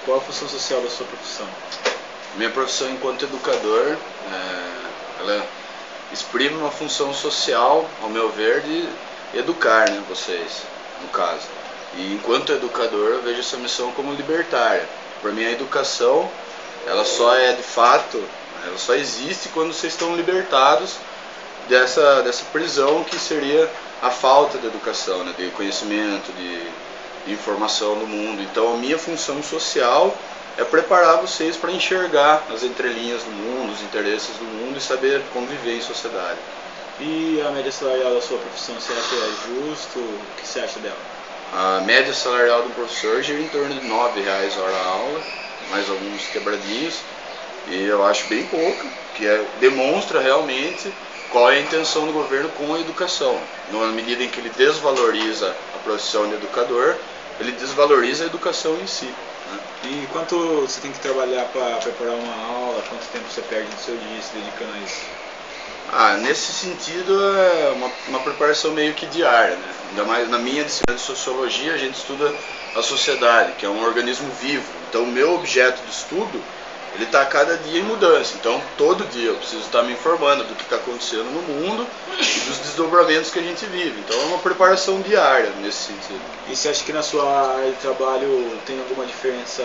Qual a função social da sua profissão? Minha profissão enquanto educador, ela exprime uma função social, ao meu ver, de educar, né, vocês, no caso. E enquanto educador eu vejo essa missão como libertária. Para mim a educação, ela só é de fato, ela só existe quando vocês estão libertados dessa prisão que seria a falta de educação, né, de conhecimento, de informação do mundo. Então a minha função social é preparar vocês para enxergar as entrelinhas do mundo, os interesses do mundo e saber conviver em sociedade. E a média salarial da sua profissão, você acha justo? O que você acha dela? A média salarial do professor gira em torno de R$ 9,00 a hora aula, mais alguns quebradinhos, e eu acho bem pouco, que demonstra realmente qual é a intenção do governo com a educação. Na medida em que ele desvaloriza a profissão de educador, ele desvaloriza a educação em si. E quanto você tem que trabalhar para preparar uma aula? Quanto tempo você perde do seu dia se dedicando a isso? Nesse sentido é uma preparação meio que diária, né? Ainda mais na minha disciplina de sociologia, a gente estuda a sociedade, que é um organismo vivo. Então o meu objeto de estudo, ele está a cada dia em mudança. Então todo dia eu preciso estar me informando do que está acontecendo no mundo e dos desdobramentos que a gente vive. Então é uma preparação diária nesse sentido. E você acha que na sua área de trabalho tem alguma diferença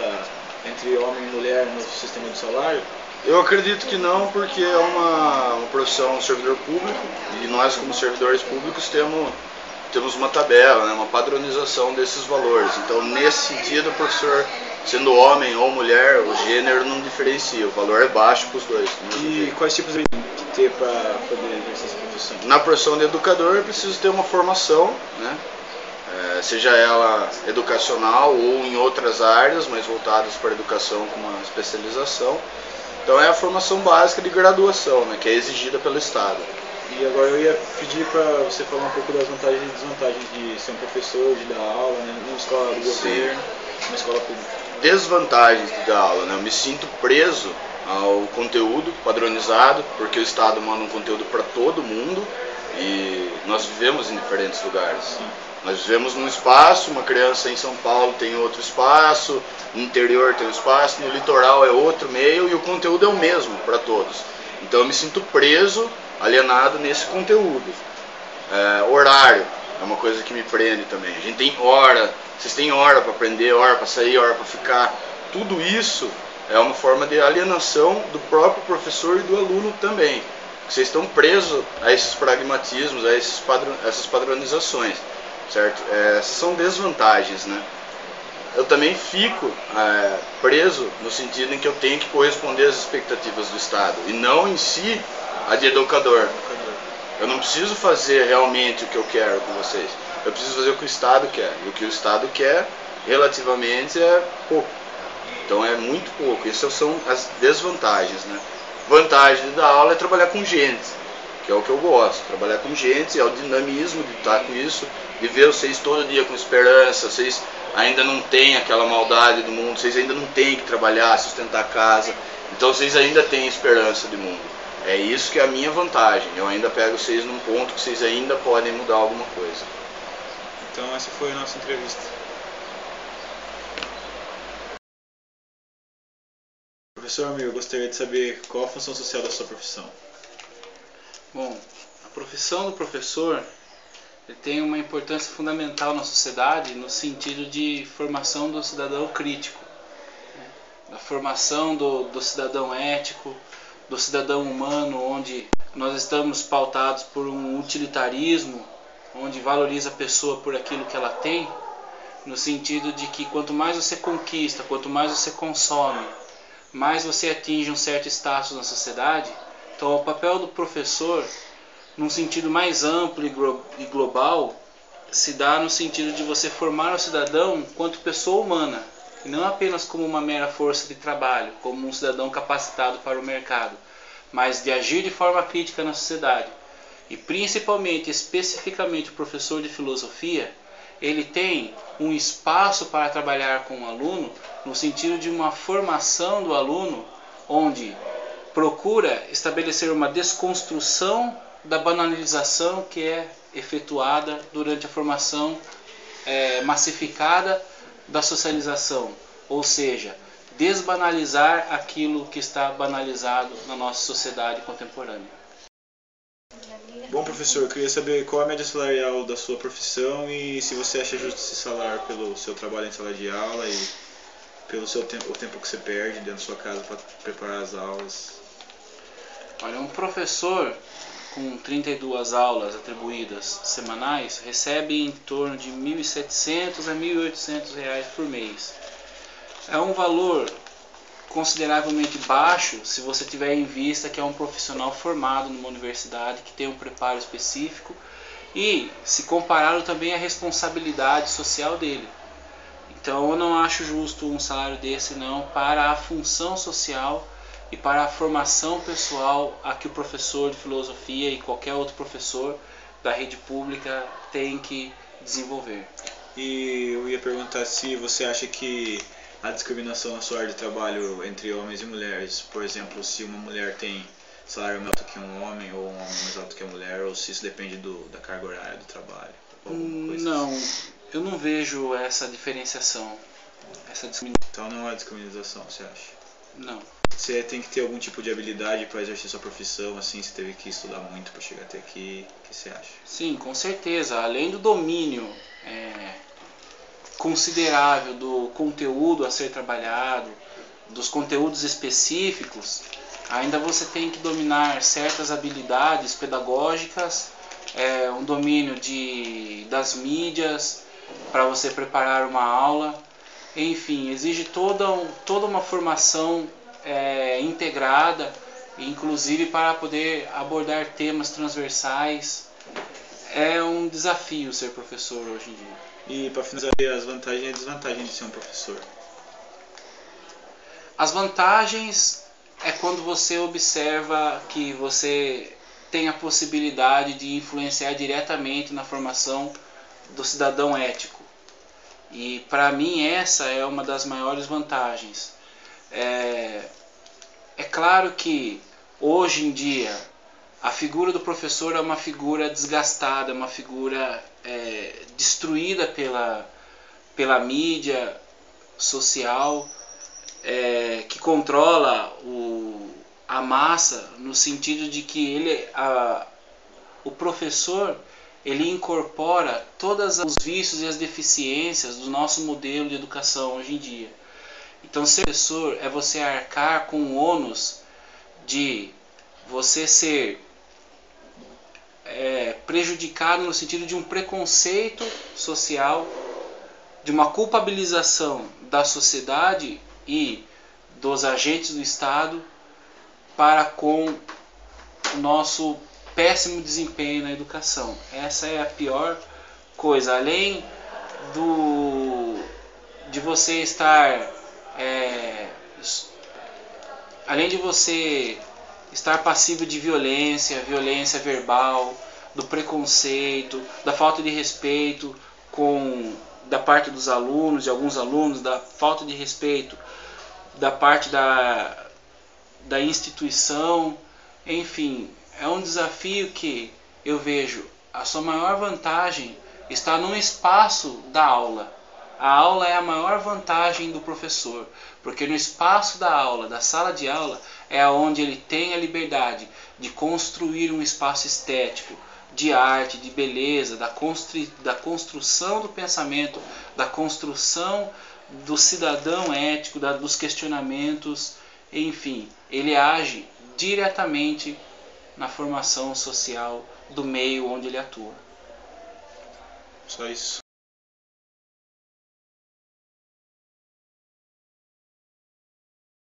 entre homem e mulher no sistema de salário? Eu acredito que não, porque é uma profissão servidor público e nós como servidores públicos temos uma tabela, né, uma padronização desses valores. Então nesse sentido o professor, sendo homem ou mulher, o gênero não diferencia, o valor é baixo para os dois. E quais tipos de tem que ter para poder exercer essa profissão? Na profissão de educador eu preciso ter uma formação, né? Seja ela educacional ou em outras áreas, mas voltadas para a educação com uma especialização. Então é a formação básica de graduação, né, que é exigida pelo Estado. E agora eu ia pedir para você falar um pouco das vantagens e desvantagens de ser um professor, de dar aula, né, numa escola do governo, numa escola pública. Desvantagens de dar aula, né? Eu me sinto preso ao conteúdo padronizado, porque o Estado manda um conteúdo para todo mundo e nós vivemos em diferentes lugares. Sim. Nós vivemos num espaço, uma criança em São Paulo tem outro espaço, no interior tem um espaço, no litoral é outro meio e o conteúdo é o mesmo para todos. Então eu me sinto preso, alienado nesse conteúdo. Horário é uma coisa que me prende também. A gente tem hora, vocês têm hora para aprender, hora para sair, hora para ficar. Tudo isso é uma forma de alienação do próprio professor e do aluno também. Vocês estão presos a esses pragmatismos, a essas padronizações. Certo? Essas são desvantagens, né? Eu também fico preso no sentido em que eu tenho que corresponder às expectativas do Estado e não em si a de educador. Eu não preciso fazer realmente o que eu quero com vocês. Eu preciso fazer o que o Estado quer. E o que o Estado quer, relativamente, é pouco. Então é muito pouco. Essas são as desvantagens, né? Vantagem da aula é trabalhar com gente, que é o que eu gosto. Trabalhar com gente, é o dinamismo de estar com isso, de ver vocês todo dia com esperança, vocês ainda não têm aquela maldade do mundo, vocês ainda não têm que trabalhar, sustentar a casa, então vocês ainda têm esperança de mundo. É isso que é a minha vantagem, eu ainda pego vocês num ponto que vocês ainda podem mudar alguma coisa. Então essa foi a nossa entrevista. Professor Amir, eu gostaria de saber qual a função social da sua profissão. Bom, a profissão do professor ele tem uma importância fundamental na sociedade no sentido de formação do cidadão crítico, né? Da formação do cidadão ético, do cidadão humano, onde nós estamos pautados por um utilitarismo, onde valoriza a pessoa por aquilo que ela tem, no sentido de que quanto mais você conquista, quanto mais você consome, mais você atinge um certo status na sociedade. Então o papel do professor, num sentido mais amplo e global, se dá no sentido de você formar o cidadão quanto pessoa humana, e não apenas como uma mera força de trabalho, como um cidadão capacitado para o mercado, mas de agir de forma crítica na sociedade. E principalmente, especificamente o professor de filosofia, ele tem um espaço para trabalhar com o aluno no sentido de uma formação do aluno, onde procura estabelecer uma desconstrução da banalização que é efetuada durante a formação massificada da socialização. Ou seja, desbanalizar aquilo que está banalizado na nossa sociedade contemporânea. Bom, professor, eu queria saber qual a média salarial da sua profissão e se você acha justo esse salário pelo seu trabalho em sala de aula e pelo seu tempo, o tempo que você perde dentro da sua casa para preparar as aulas. Olha, um professor com 32 aulas atribuídas semanais recebe em torno de R$ 1.700 a R$ 1.800 por mês. É um valor consideravelmente baixo se você tiver em vista que é um profissional formado numa universidade que tem um preparo específico e se comparado também à responsabilidade social dele. Então eu não acho justo um salário desse não para a função social e para a formação pessoal a que o professor de filosofia e qualquer outro professor da rede pública tem que desenvolver. E eu ia perguntar se você acha que a discriminação na sua área de trabalho entre homens e mulheres, por exemplo, se uma mulher tem salário mais alto que um homem ou um homem mais alto que a mulher, ou se isso depende da carga horária do trabalho, alguma coisa Não, assim. eu não vejo essa diferenciação, essa discriminação. Então não há discriminação, você acha? Não. Você tem que ter algum tipo de habilidade para exercer sua profissão, assim, você teve que estudar muito para chegar até aqui, o que você acha? Sim, com certeza. Além do domínio considerável do conteúdo a ser trabalhado, dos conteúdos específicos, ainda você tem que dominar certas habilidades pedagógicas, um domínio das mídias para você preparar uma aula. Enfim, exige toda uma formação integrada, inclusive para poder abordar temas transversais. É um desafio ser professor hoje em dia. E para finalizar, as vantagens e desvantagens de ser um professor? As vantagens é quando você observa que você tem a possibilidade de influenciar diretamente na formação do cidadão ético. E para mim essa é uma das maiores vantagens. É claro que hoje em dia a figura do professor é uma figura desgastada, é uma figura destruída pela mídia social, que controla a massa, no sentido de que o professor ele incorpora todos os vícios e as deficiências do nosso modelo de educação hoje em dia. Então ser professor é você arcar com o ônus de você ser prejudicado no sentido de um preconceito social, de uma culpabilização da sociedade e dos agentes do Estado para com o nosso péssimo desempenho na educação. Essa é a pior coisa. Além de você estar passivo de violência verbal, do preconceito, da falta de respeito da parte dos alunos, de alguns alunos, da falta de respeito da parte da instituição, enfim, é um desafio que eu vejo. A sua maior vantagem está no espaço da aula. A aula é a maior vantagem do professor, porque no espaço da aula, da sala de aula, é onde ele tem a liberdade de construir um espaço estético, de arte, de beleza, da construção do pensamento, da construção do cidadão ético, dos questionamentos, enfim, ele age diretamente na formação social do meio onde ele atua. Só isso.